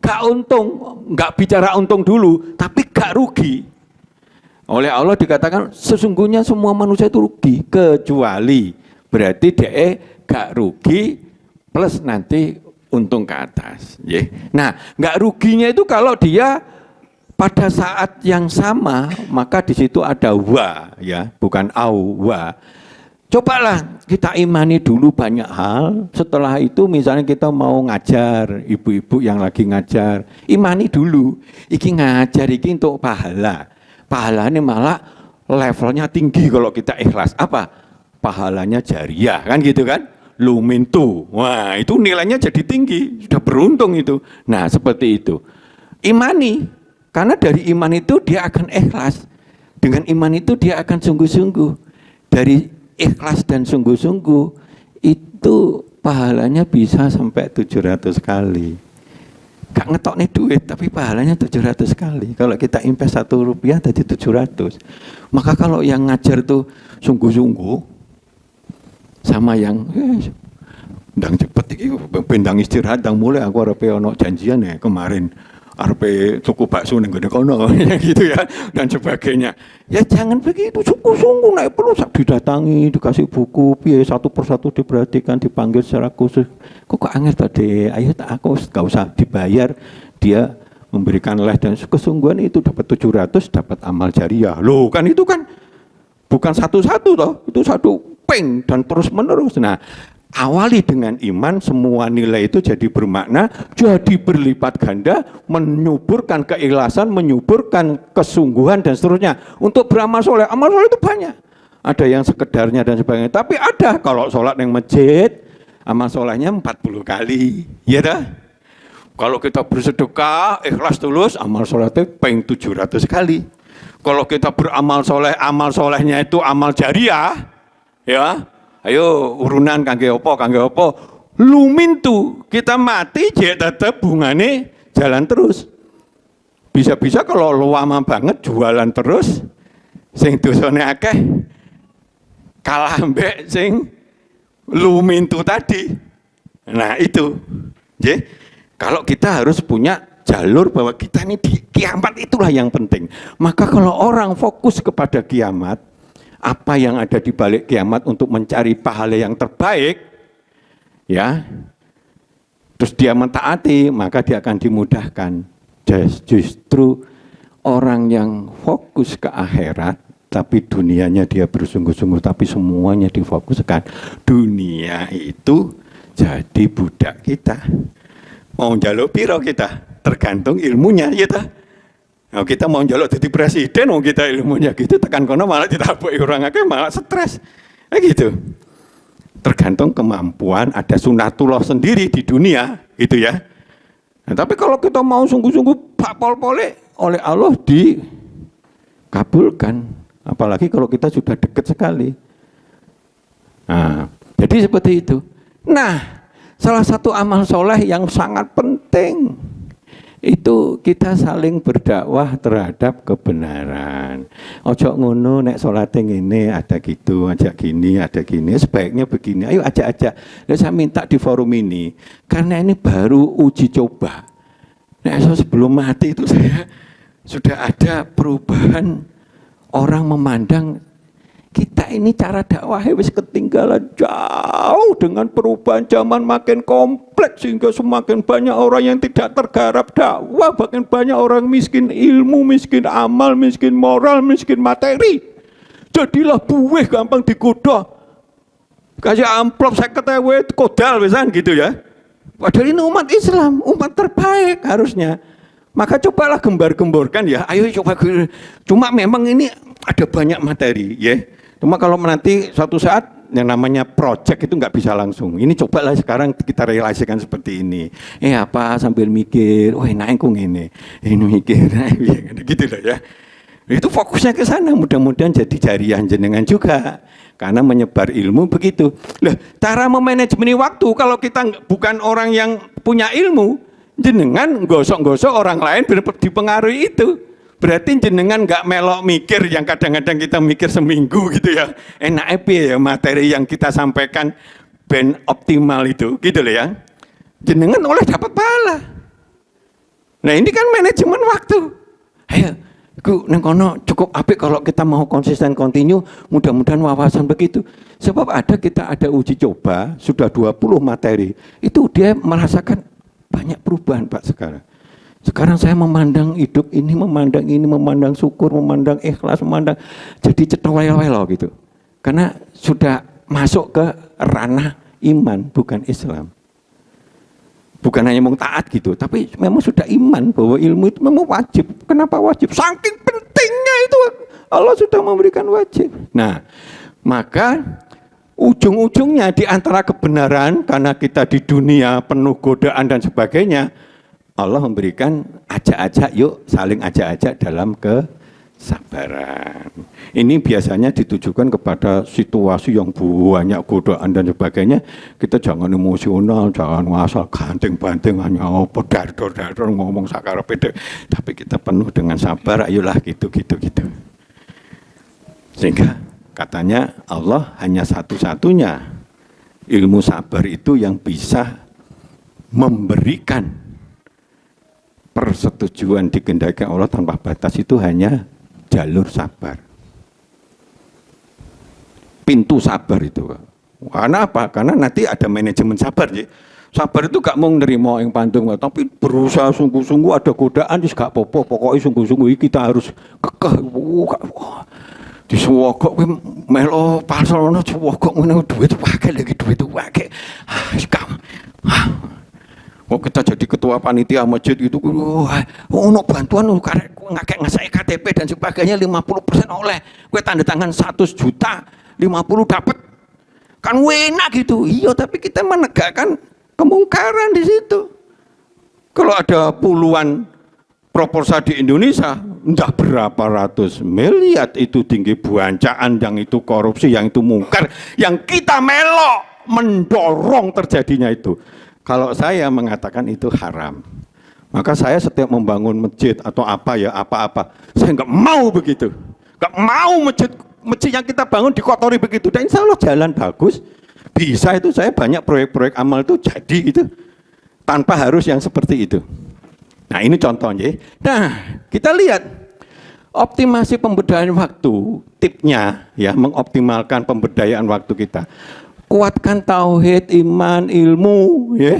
Speaker 1: gak untung, gak bicara untung dulu, tapi gak rugi. Oleh Allah dikatakan sesungguhnya semua manusia itu rugi, kecuali berarti dia gak rugi plus nanti untung ke atas. Nah, gak ruginya itu kalau dia pada saat yang sama maka di situ ada wa ya, bukan au, wa. Cobalah kita imani dulu banyak hal. Setelah itu misalnya kita mau ngajar, ibu-ibu yang lagi ngajar, imani dulu. Iki ngajar, iki untuk pahala. Pahalanya malah levelnya tinggi kalau kita ikhlas. Apa? Pahalanya jariah, kan gitu kan? Lumintu. Wah, itu nilainya jadi tinggi. Sudah beruntung itu. Nah, seperti itu. Imani. Karena dari iman itu dia akan ikhlas. Dengan iman itu dia akan sungguh-sungguh. Dari ikhlas dan sungguh-sungguh itu pahalanya bisa sampai 700 kali. Gak ngetok nih duit, tapi pahalanya 700 kali. Kalau kita invest 1 rupiah jadi 700. Maka kalau yang ngajar tuh sungguh-sungguh sama yang ndang cepet iki bendang istirahat ndang mulai aku arepe ono janjian ya kemarin arepe tuku bakso ning gone kono gitu ya dan sebagainya. Ya jangan begitu, sungguh-sungguh naik perlu didatangi, dikasih buku, piye satu persatu diperhatikan, dipanggil secara khusus. Kok angel tadi? Ayo aku gak usah dibayar, dia memberikan les dan kesungguhan itu dapat 700, dapat amal jariah. Loh kan itu kan bukan satu-satu toh, itu satu peng dan terus menerus. Nah, awali dengan iman, semua nilai itu jadi bermakna, jadi berlipat ganda, menyuburkan keikhlasan, menyuburkan kesungguhan dan seterusnya. Untuk beramal soleh, amal soleh itu banyak. Ada yang sekedarnya dan sebagainya. Tapi ada kalau sholat yang masjid, amal solehnya 40 kali. Ya dah. Kalau kita bersedekah, ikhlas tulus, amal solehnya peng 700 kali. Kalau kita beramal soleh, amal solehnya itu amal jariah, ya. Ayo urunan kangge opo lumintu kita mati je tetep bungane jalan terus. Bisa-bisa kalau lama banget jualan terus sing dosane akeh kalah mbek sing lumintu tadi. Nah itu. Nggih. Kalau kita harus punya jalur bahwa kita ini di kiamat itulah yang penting. Maka kalau orang fokus kepada kiamat, apa yang ada di balik kiamat untuk mencari pahala yang terbaik, ya, terus dia mentaati, maka dia akan dimudahkan. Justru orang yang fokus ke akhirat, tapi dunianya dia bersungguh-sungguh, tapi semuanya difokuskan. Dunia itu jadi budak kita. Mau njaluk piro kita? Tergantung ilmunya, ya ta? Nah, kita mau njaluk jadi presiden, kita ilmunya gitu, tekan kono malah ditabuki orang akeh malah stres. Gitu. Tergantung kemampuan, ada sunatullah sendiri di dunia, gitu ya. Nah, tapi kalau kita mau sungguh-sungguh pak pol-pole oleh Allah dikabulkan, apalagi kalau kita sudah dekat sekali. Nah, jadi seperti itu. Nah, salah satu amal soleh yang sangat penting itu kita saling berdakwah terhadap kebenaran. Ojo ngono nek salate ngene ada gitu, ajak gini, ada gini, sebaiknya begini. Ayo ajak-ajak. Dan saya minta di forum ini karena ini baru uji coba. Nek sebelum mati itu saya sudah ada perubahan orang memandang kita ini cara dakwah wis ketinggalan jauh dengan perubahan zaman makin kompleks sehingga semakin banyak orang yang tidak tergarap dakwah, makin banyak orang miskin ilmu, miskin amal, miskin moral, miskin materi. Jadilah buih gampang digoda. Kasih amplop 50.000 kodal misalnya gitu ya. Padahal ini umat Islam, umat terbaik harusnya. Maka cobalah gembar-gemborkan ya. Ayo coba. Cuma memang ini ada banyak materi ya. Cuma kalau nanti suatu saat yang namanya project itu nggak bisa langsung. Ini cobalah sekarang kita realisasikan seperti ini. Apa sambil mikir, naik kok ini mikir, gitu lah ya. Itu fokusnya ke sana. Mudah-mudahan jadi jariah jenengan juga. Karena menyebar ilmu begitu. Lah, cara memanajemen waktu kalau kita bukan orang yang punya ilmu, jenengan gosok-gosok orang lain dipengaruhi itu. Berarti jenengan nggak melok mikir yang kadang-kadang kita mikir seminggu gitu ya. Enak ya materi yang kita sampaikan ben optimal itu, gitu loh ya. Jenengan oleh dapat pahala. Nah ini kan manajemen waktu. Ayo, neng kono cukup apik kalau kita mau konsisten kontinu, mudah-mudahan wawasan begitu. Sebab kita ada uji coba, sudah 20 materi. Itu dia merasakan banyak perubahan Pak sekarang. Sekarang saya memandang hidup ini, memandang syukur, memandang ikhlas, memandang jadi cetowel-welo gitu. Karena sudah masuk ke ranah iman, bukan Islam. Bukan hanya mau taat gitu, tapi memang sudah iman bahwa ilmu itu memang wajib. Kenapa wajib? Saking pentingnya itu Allah sudah memberikan wajib. Nah, maka ujung-ujungnya di antara kebenaran, karena kita di dunia penuh godaan dan sebagainya, Allah memberikan ajak-ajak, yuk saling ajak-ajak dalam kesabaran. Ini biasanya ditujukan kepada situasi yang banyak godaan dan sebagainya. Kita jangan emosional, jangan asal ganteng-banteng hanya apa dar-dor ngomong sakarepe, tapi kita penuh dengan sabar, ayolah gitu. Sehingga katanya Allah hanya satu-satunya ilmu sabar itu yang bisa memberikan persetujuan dikehendaki Allah tanpa batas, itu hanya jalur sabar. Pintu sabar itu. Karena apa? Karena nanti ada manajemen sabar. Sabar itu gak mau nerima yang pandung, tapi berusaha sungguh-sungguh, ada godaan terus gak apa-apa, pokoknya sungguh-sungguh kita harus kekeh. Disuwogok kowe melo pasono suwogok ngene duit wae lagi duit wae. Kok kita jadi ketua panitia masjid itu ono bantuan karek ngakek ngasih KTP dan sebagainya 50% oleh. Kowe tanda tangan 100 juta 50 dapat. Kan enak gitu. Iya, tapi kita menegakkan kemungkaran di situ. Kalau ada puluhan proposal di Indonesia, entah berapa ratus miliar itu tinggi buancaan, yang itu korupsi, yang itu mungkar, yang kita melok mendorong terjadinya itu. Kalau saya mengatakan itu haram, maka saya setiap membangun masjid atau apa-apa, saya nggak mau begitu. Nggak mau masjid yang kita bangun dikotori begitu. Dan insya Allah jalan bagus, bisa itu saya banyak proyek-proyek amal itu jadi gitu, tanpa harus yang seperti itu. Nah ini contohnya. Nah kita lihat optimasi pemberdayaan waktu, tipnya ya mengoptimalkan pemberdayaan waktu kita. Kuatkan tauhid, iman, ilmu, ya.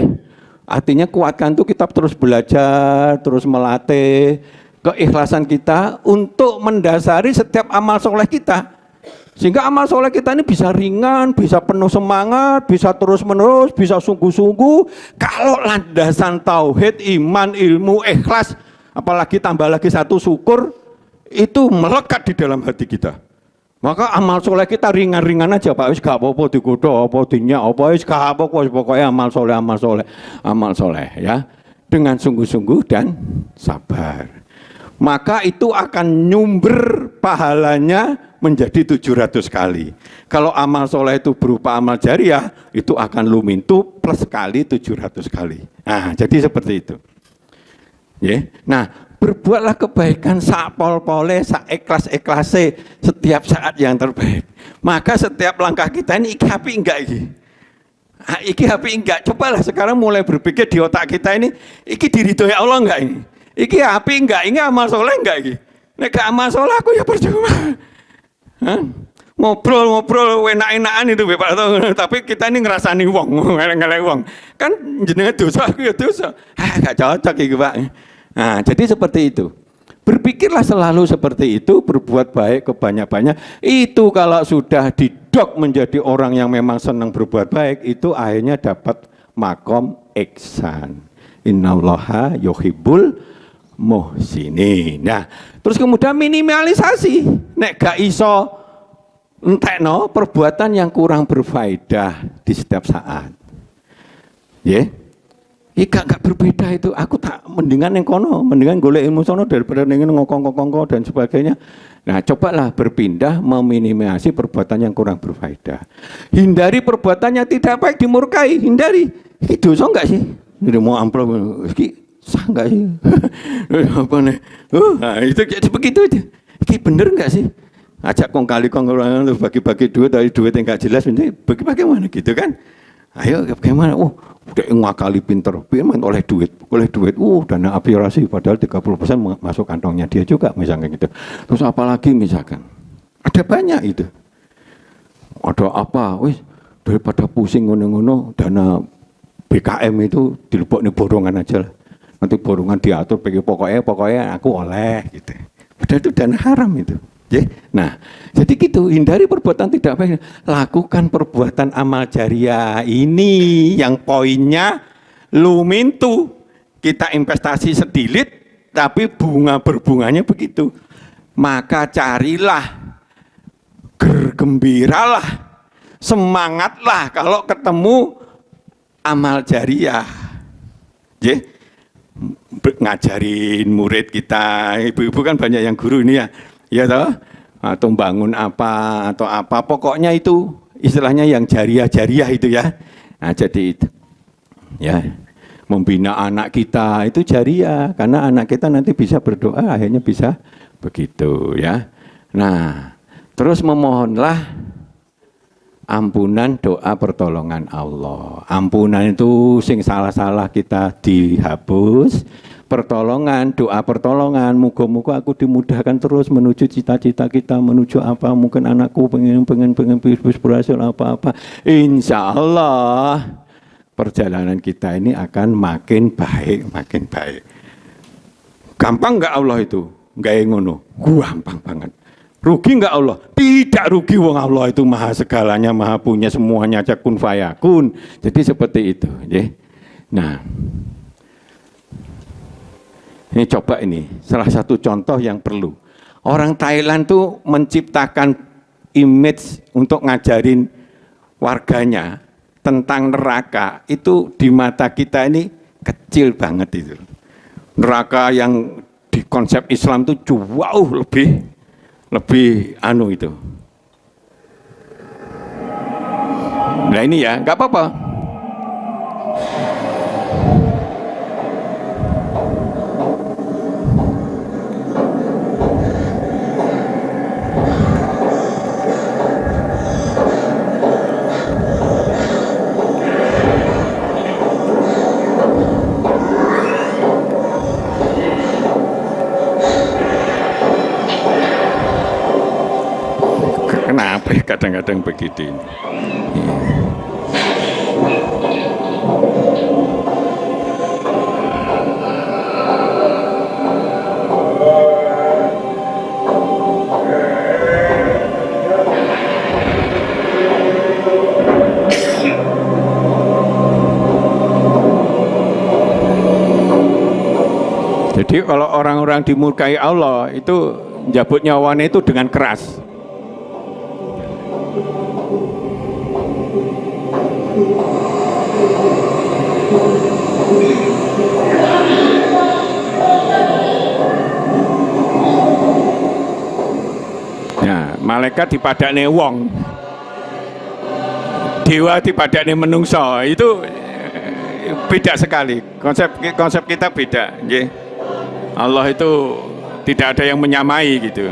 Speaker 1: Artinya kuatkan itu kita terus belajar, terus melatih keikhlasan kita untuk mendasari setiap amal soleh kita. Sehingga amal soleh kita ini bisa ringan, bisa penuh semangat, bisa terus menerus, bisa sungguh-sungguh. Kalau landasan tauhid, iman, ilmu, ikhlas, apalagi tambah lagi satu syukur, itu melekat di dalam hati kita. Maka amal soleh kita ringan-ringan aja Pak, wis gak apa-apa digodho, apa dinyak, apa wis gak apa-apa, pokoknya amal soleh ya. Dengan sungguh-sungguh dan sabar. Maka itu akan nyumber pahalanya menjadi 700 kali. Kalau amal soleh itu berupa amal jariah, itu akan lumintu plus kali 700 kali. Nah, jadi seperti itu. Ya. Nah, berbuatlah kebaikan sapol-pole, saikhlas-ikhlase setiap saat yang terbaik. Maka setiap langkah kita ini iki hapi enggak iki? Iki hapi enggak? Cobalah sekarang mulai berpikir di otak kita ini, iki diridhoi Allah enggak ini? Iki hapi enggak? Ini amal soleh enggak iki? Nek gak amal soleh aku ya percuma. Ngobrol-ngobrol enak-enakan itu Pak, tapi kita ini ngerasani wong, ngeleng-ngeleng wong. Kan jenenge dosa aku ya dosa. Gak cocok iki Pak. Nah, jadi seperti itu. Berpikirlah selalu seperti itu, berbuat baik kebanyak-banyak. Itu kalau sudah didok menjadi orang yang memang senang berbuat baik, itu akhirnya dapat makom ihsan. Innallaha yuhibbul muhsinin. Nah, terus kemudian minimalisasi. Nek gak iso entekno perbuatan yang kurang berfaedah di setiap saat. Ya. Gak berbeda itu. Aku tak mendingan yang kono, mendingan golek ilmu sono daripada ning ngokong-ngokong dan sebagainya. Nah, cobalah berpindah meminimasi perbuatan yang kurang berfaedah. Hindari perbuatan yang tidak baik dimurkai, hindari. Iki dosa enggak sih? Ini mau amplop iki sah enggak sih? Apa nih? Nah, itu begitu aja. Iki bener enggak sih? Ajak kong kali orang bagi-bagi duit dari duit yang enggak jelas, ini bagi-bagi mana gitu kan? Ayo bagaimana? Udah ngakali pinter, main oleh duit, dana aspirasi padahal 30% masuk kantongnya dia juga misalnya gitu. Terus apalagi misalkan, ada banyak itu. Ada apa? Wis daripada pusing ngono-ngono, dana BKM itu dilebokne borongan aja lah. Nanti borongan diatur, pokoknya aku oleh gitu. Padahal itu dana haram itu. Ya. Nah, jadi gitu, hindari perbuatan tidak baik. Lakukan perbuatan amal jariah ini yang poinnya lumintu. Kita investasi sedilit, tapi berbunganya begitu. Maka carilah, bergembiralah, semangatlah kalau ketemu amal jariah. Ya. Ngajarin murid kita, ibu-ibu kan banyak yang guru ini ya. Ya toh, atau bangun apa atau apa, pokoknya itu istilahnya yang jariah itu ya. Nah, jadi itu ya, membina anak kita itu jariah, karena anak kita nanti bisa berdoa, akhirnya bisa begitu ya. Nah, terus memohonlah ampunan, doa pertolongan Allah. Ampunan itu sing salah-salah kita dihapus. Pertolongan, doa pertolongan, muga-muga aku dimudahkan terus menuju cita-cita kita, menuju apa, mungkin anakku pengen berhasil apa-apa. Insya Allah perjalanan kita ini akan makin baik. Gampang nggak Allah itu? Nggak ngono, gampang banget. Rugi nggak Allah? Tidak rugi, wong Allah itu maha segalanya, maha punya semuanya, kun fayakun. Jadi seperti itu. Ya. Nah, ini coba ini, salah satu contoh yang perlu. Orang Thailand tuh menciptakan image untuk ngajarin warganya tentang neraka. Itu di mata kita ini kecil banget itu. Neraka yang di konsep Islam tuh jauh lebih anu itu. Nah ini ya, nggak apa-apa. Kenapa kadang-kadang begitu? Jadi kalau orang-orang dimurkai Allah itu njabut nyawane itu dengan keras. Ya, malaikat dipadakne wong, dewa dipadakne menungso, itu beda sekali. Konsep kita beda. Allah itu tidak ada yang menyamai gitu.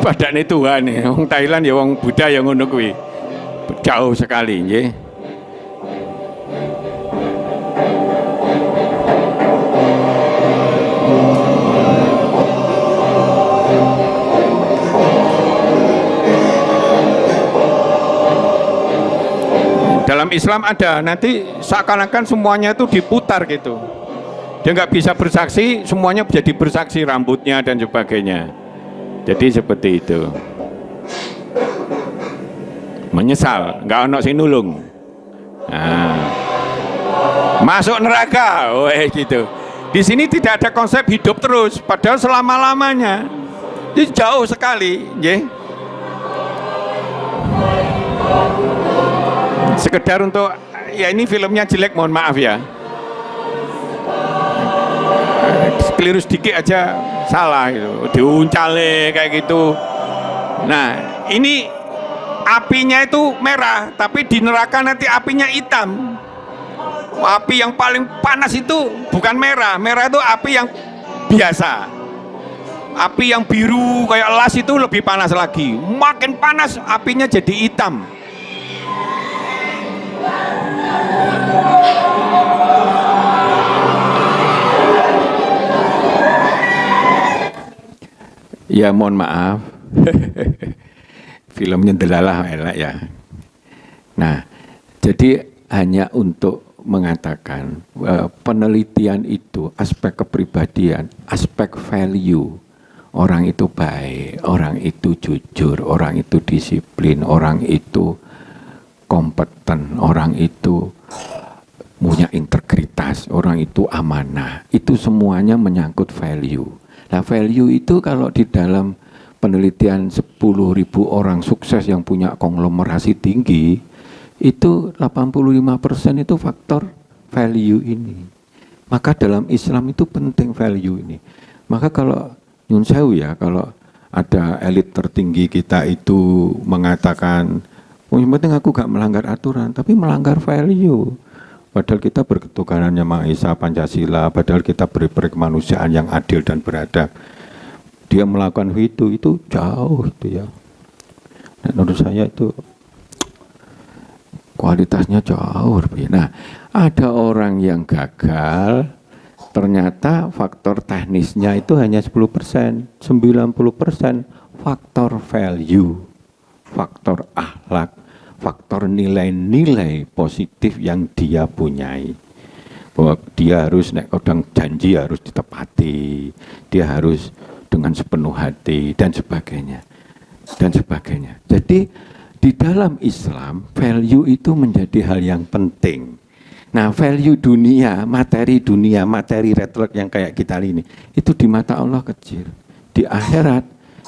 Speaker 1: Padane Tuhan ya, wong Thailand ya wong Buddha yang ngono kuwi. jauh sekali, nggih. Dalam Islam ada, nanti seakan-akan semuanya itu diputar gitu. Dia nggak bisa bersaksi, semuanya jadi bersaksi, rambutnya dan sebagainya. Jadi seperti itu. Menyesal, nggak ono sing nulung. Nah, masuk neraka, gitu. Di sini tidak ada konsep hidup terus, padahal selama-lamanya. Ini jauh sekali, nggih. Sekedar untuk, ya ini filmnya jelek, mohon maaf ya. Keliru sedikit aja salah gitu, diuncale kayak gitu. Nah, ini apinya itu merah, tapi di neraka nanti apinya hitam. Api yang paling panas itu bukan merah, merah itu api yang biasa. Api yang biru kayak las itu lebih panas lagi. Makin panas apinya jadi hitam. Ya mohon maaf, filmnya delalah elak ya. Nah, jadi hanya untuk mengatakan penelitian itu aspek kepribadian, aspek value. Orang itu baik, orang itu jujur, orang itu disiplin, orang itu kompeten, orang itu punya integritas, orang itu amanah. Itu semuanya menyangkut value. Nah, value itu kalau di dalam penelitian 10.000 orang sukses yang punya konglomerasi tinggi, itu 85% itu faktor value ini. Maka dalam Islam itu penting value ini. Maka kalau nyun sewu ya, kalau ada elit tertinggi kita itu mengatakan, oh yang penting aku gak melanggar aturan, tapi melanggar value. Padahal kita berketukanannya Maha Esa Pancasila, padahal kita beri kemanusiaan yang adil dan beradab. Dia melakukan itu jauh itu ya. Dan menurut saya itu kualitasnya jauh lebih. Nah, ada orang yang gagal, ternyata faktor teknisnya itu hanya 10%, 90% faktor value, faktor akhlak, faktor nilai-nilai positif yang dia punyai. Bahwa dia harus nek kodang janji harus ditepati, dia harus dengan sepenuh hati dan sebagainya. Dan sebagainya. Jadi di dalam Islam value itu menjadi hal yang penting. Nah, value dunia, materi retleg yang kayak kita ini, itu di mata Allah kecil. Di akhirat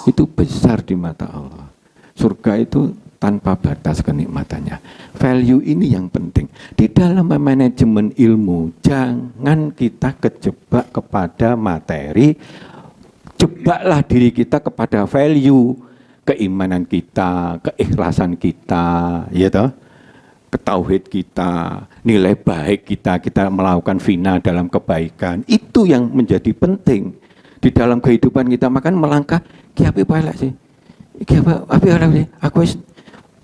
Speaker 1: itu besar di mata Allah. Surga itu tanpa batas kenikmatannya. Value ini yang penting. Di dalam manajemen ilmu, jangan kita kejebak kepada materi, jebaklah diri kita kepada value, keimanan kita, keikhlasan kita, ya toh, ketauhid kita, nilai baik kita melakukan fina dalam kebaikan. Itu yang menjadi penting di dalam kehidupan kita. Makan melangkah, ki api palek sih. Iki api sih. Aku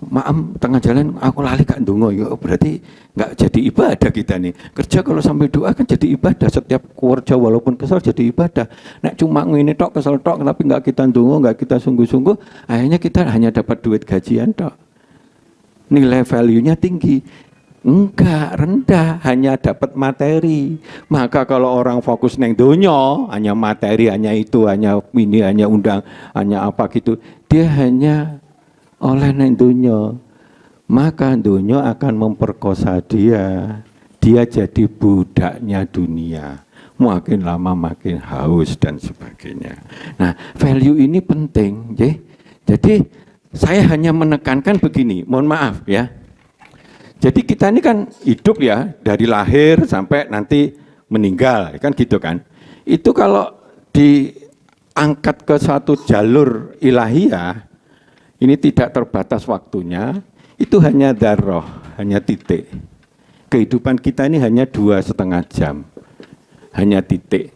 Speaker 1: maaf tengah jalan aku lali gak ndonga ya berarti nggak jadi ibadah kita nih. Kerja kalau sampai doa kan jadi ibadah, setiap kerja walaupun kesel jadi ibadah. Nek cuma ngene tok kesel tok tapi nggak kita ndonga, nggak kita sungguh-sungguh, akhirnya kita hanya dapat duit gajian tok. Nilai value-nya tinggi. Enggak, rendah, hanya dapat materi. Maka kalau orang fokus neng donya, hanya materi, hanya itu, hanya ini, hanya undang, hanya apa gitu, dia hanya oleh neng dunia, maka dunia akan memperkosa dia. Dia jadi budaknya dunia. Makin lama makin haus dan sebagainya. Nah, value ini penting, ya. Jadi saya hanya menekankan begini, mohon maaf ya. Jadi kita ini kan hidup ya dari lahir sampai nanti meninggal, kan gitu kan. Itu kalau diangkat ke satu jalur ilahiyah, ini tidak terbatas waktunya, itu hanya darroh, hanya titik. Kehidupan kita ini hanya 2,5 jam, hanya titik.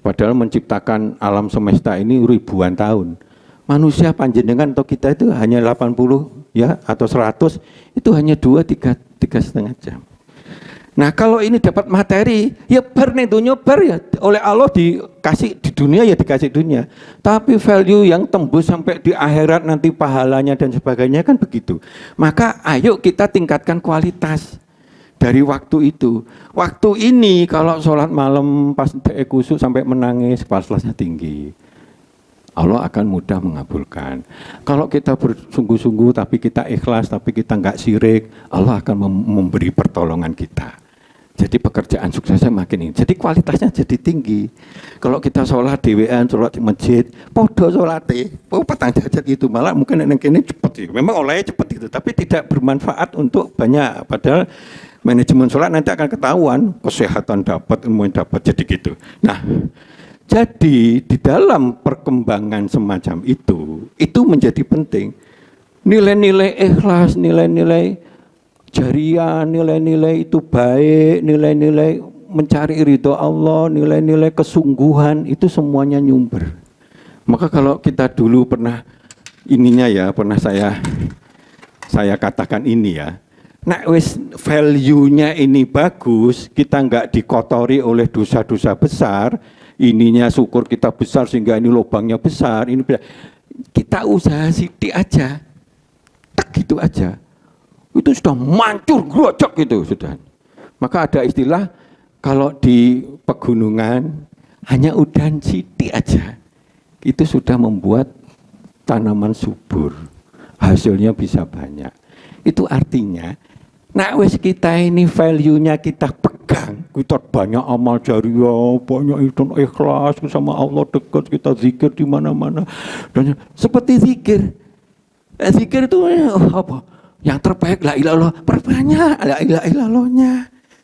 Speaker 1: Padahal menciptakan alam semesta ini ribuan tahun. Manusia panjenengan atau kita itu hanya 80 ya atau 100 itu hanya 3,5 jam. Nah kalau ini dapat materi, ya bar nih dunia bar ya oleh Allah dikasih di dunia ya dikasih dunia. Tapi value yang tembus sampai di akhirat nanti pahalanya dan sebagainya kan begitu. Maka ayo kita tingkatkan kualitas dari waktu itu. Waktu ini kalau sholat malam pas kusuk sampai menangis, kelasnya tinggi. Allah akan mudah mengabulkan. Kalau kita bersungguh-sungguh tapi kita ikhlas, tapi kita enggak syirik, Allah akan memberi pertolongan kita. Jadi pekerjaan suksesnya makin ini. Jadi kualitasnya jadi tinggi. Kalau kita sholat dewean, sholat di masjid, podo sholatnya, petang jajat itu malah mungkin yang ini cepat sih. Memang olehnya cepat itu, tapi tidak bermanfaat untuk banyak. Padahal manajemen sholat nanti akan ketahuan, kesehatan dapat, ilmu dapat, jadi gitu. Nah, jadi di dalam perkembangan semacam itu menjadi penting. Nilai-nilai ikhlas, nilai-nilai jariah, nilai-nilai itu baik, nilai-nilai mencari ridho Allah, nilai-nilai kesungguhan itu semuanya nyumber. Maka kalau kita dulu pernah pernah saya katakan ini ya. Nah, value-nya ini bagus, kita enggak dikotori oleh dosa-dosa besar, ininya syukur kita besar sehingga ini lubangnya besar, ini kita usaha sidik aja. Tak gitu aja. Itu sudah mancur grojok gitu sudah. Maka ada istilah kalau di pegunungan hanya udan sidik aja itu sudah membuat tanaman subur, hasilnya bisa banyak. Itu artinya nah wes kita ini value-nya kita pegang, kita banyak amal jariah, banyak itu ikhlas sama Allah dekat, kita zikir di mana-mana. Dan seperti zikir itu apa? Yang terbaik la ilaha illallah, perbanyak la ilaha illallahnya.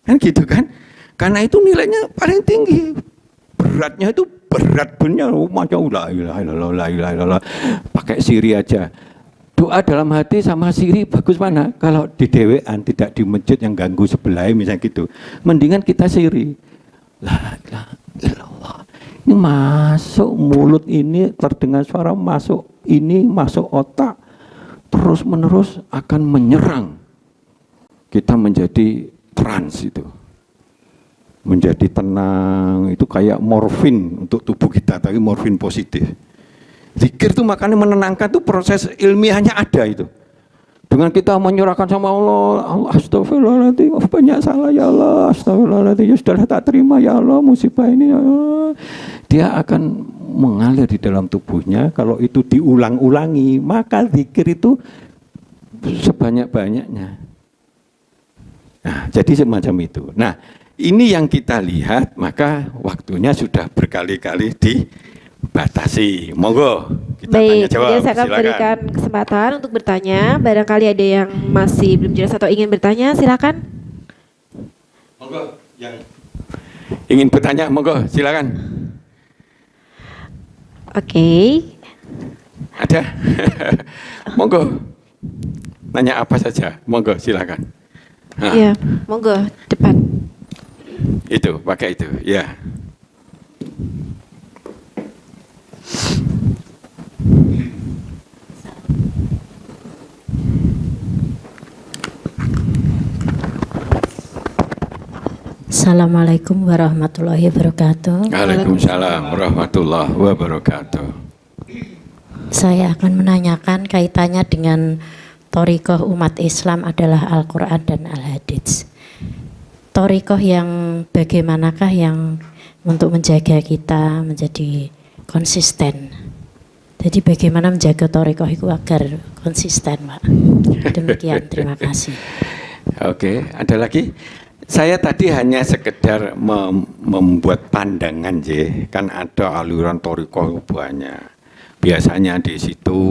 Speaker 1: Kan gitu kan? Karena itu nilainya paling tinggi. Beratnya itu berat benar, macam la ilaha illallah, la ilaha illallah. Pakai siri aja. Doa dalam hati sama siri bagus mana? Kalau di dewean tidak di masjid yang ganggu sebelah misalnya gitu. Mendingan kita siri. La ilaha illallah. Ini masuk mulut ini terdengar suara masuk ini masuk otak. Terus menerus akan menyerang kita menjadi trans itu, menjadi tenang, itu kayak morfin untuk tubuh kita, tapi morfin positif. Zikir itu makanya menenangkan, itu proses ilmiahnya ada itu. Dengan kita menyerahkan sama Allah, astagfirullahaladzim, banyak salah ya Allah, astagfirullahaladzim, ya sudah tak terima ya Allah, musibah ini ya Allah. Dia akan mengalir di dalam tubuhnya. Kalau itu diulang-ulangi, maka zikir itu sebanyak-banyaknya. Nah, jadi semacam itu. Nah, ini yang kita lihat, maka waktunya sudah berkali-kali dibatasi. Monggo kita tanya jawab.
Speaker 2: Baik, saya akan berikan kesempatan untuk bertanya. Barangkali ada yang masih belum jelas atau ingin bertanya, silakan.
Speaker 1: Monggo, yang ingin bertanya, monggo, silakan.
Speaker 2: Oke.
Speaker 1: Ada? Monggo. Nanya apa saja, monggo silakan.
Speaker 2: Iya, monggo depan.
Speaker 1: Itu, pakai itu, ya.
Speaker 9: Assalamualaikum warahmatullahi wabarakatuh.
Speaker 1: Waalaikumsalam warahmatullahi wabarakatuh.
Speaker 9: Saya akan menanyakan kaitannya dengan thariqah umat Islam adalah Al-Quran dan Al-Hadits. Thariqah yang bagaimanakah yang untuk menjaga kita menjadi konsisten? Jadi bagaimana menjaga thariqah itu agar konsisten, Pak? Demikian, terima kasih.
Speaker 1: Oke, ada lagi? Saya tadi hanya sekedar membuat pandangan, kan ada aliran thariqah banyak. Biasanya di situ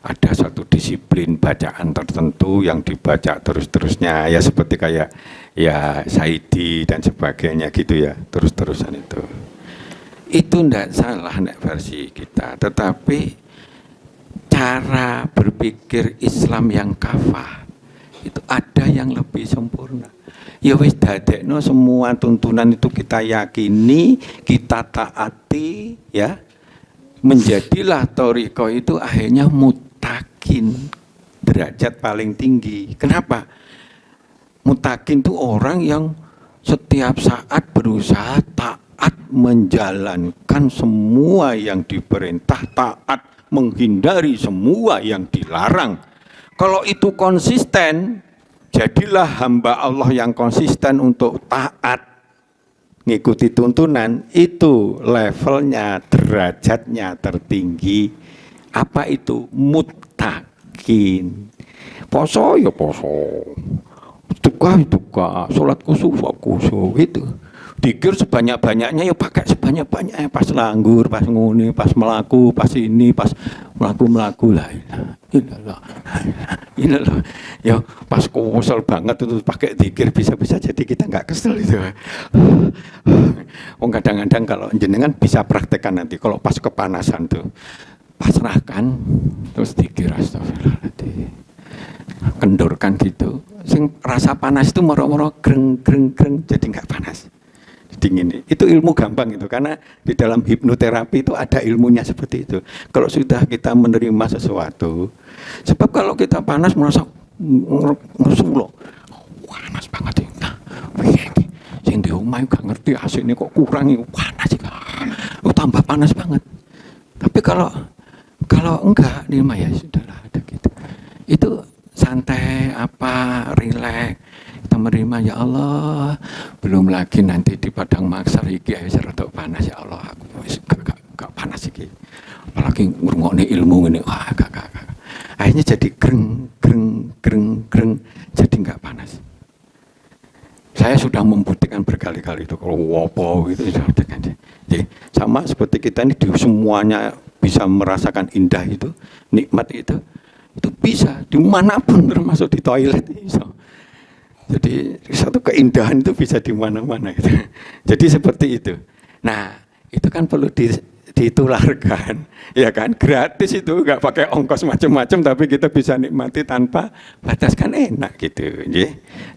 Speaker 1: ada satu disiplin bacaan tertentu yang dibaca terus-terusnya, ya seperti kayak ya Saidi dan sebagainya gitu ya, terus-terusan itu. Itu tidak salah versi kita, tetapi cara berpikir Islam yang kafah itu ada yang lebih sempurna. Ya wis dadekno semua tuntunan itu kita yakini, kita taati, ya. Menjadilah thariqah itu akhirnya mutakin, derajat paling tinggi. Kenapa? Muttaqin itu orang yang setiap saat berusaha taat menjalankan semua yang diperintah, taat menghindari semua yang dilarang. Kalau itu konsisten, jadilah hamba Allah yang konsisten untuk taat, ngikuti tuntunan, itu levelnya, derajatnya tertinggi. Apa itu? Muttaqin. Poso ya poso, duka, sholat khusyuk, itu. Dikir sebanyak-banyaknya ya pakai sebanyak-banyaknya, pas langgur, pas ngune, pas melaku, pas ini, pas melaku lah. Ilah. Ya pas kesel banget itu pakai dikir, bisa-bisa jadi kita nggak kesel itu. Kadang-kadang kalau jenengan bisa praktekkan nanti kalau pas kepanasan tuh, pasrahkan terus dikir astagfirullahaladzim. Kendorkan gitu. Sing rasa panas itu moro-moro greng jadi nggak panas. Dingin. Itu ilmu gampang itu karena di dalam hipnoterapi itu ada ilmunya seperti itu. Kalau sudah kita menerima sesuatu, sebab kalau kita panas merasa ngesulo, panas banget ya. Nah, sing di omah gak ngerti AC ini kok kurang itu panas sih. Tambah panas banget. Tapi kalau enggak di rumah ya sudahlah ada gitu. Itu santai rileks. Kita menerima, ya Allah, belum lagi nanti di padang mahsyar iki wis rada panas, ya Allah, aku wis gak panas iki. Apalagi ngrungokne ilmu ngene, gak. Akhirnya jadi greng, jadi gak panas. Saya sudah membuktikan berkali-kali itu kalau wopo gitu. Jadi sama seperti kita ini semuanya bisa merasakan indah itu, nikmat itu bisa dimanapun, termasuk di toilet bisa. Jadi satu keindahan itu bisa di mana-mana gitu. Jadi seperti itu. Nah, itu kan perlu ditularkan, ya kan? Gratis itu, nggak pakai ongkos macam-macam, tapi kita bisa nikmati tanpa batas, kan enak gitu.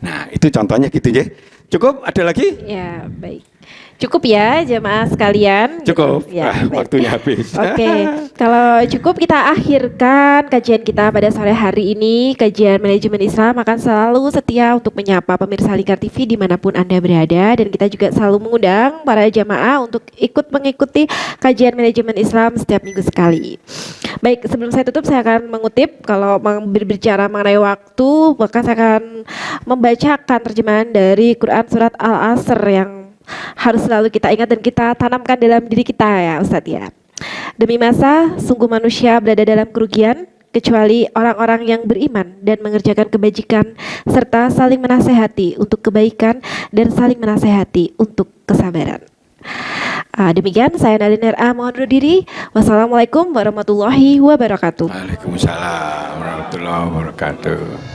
Speaker 1: Nah, itu contohnya gitu ya. Cukup? Ada lagi?
Speaker 2: Ya, baik. Cukup ya jemaah sekalian.
Speaker 1: Cukup,
Speaker 2: ya,
Speaker 1: waktunya habis.
Speaker 2: Oke, kalau cukup kita akhirkan kajian kita pada sore hari ini. Kajian Manajemen Islam akan selalu setia untuk menyapa pemirsa Lingkar TV dimanapun Anda berada. Dan kita juga selalu mengundang para jamaah untuk ikut mengikuti kajian Manajemen Islam setiap minggu sekali. Baik, sebelum saya tutup saya akan mengutip, kalau berbicara mengenai waktu, maka saya akan membacakan terjemahan dari Quran Surat Al-Asr yang harus selalu kita ingat dan kita tanamkan dalam diri kita ya Ustadz ya. Demi masa, sungguh manusia berada dalam kerugian kecuali orang-orang yang beriman dan mengerjakan kebajikan serta saling menasehati untuk kebaikan dan saling menasehati untuk kesabaran. Demikian saya Nalin RA mohon undur diri. Wassalamualaikum warahmatullahi wabarakatuh.
Speaker 1: Waalaikumsalam warahmatullahi wabarakatuh.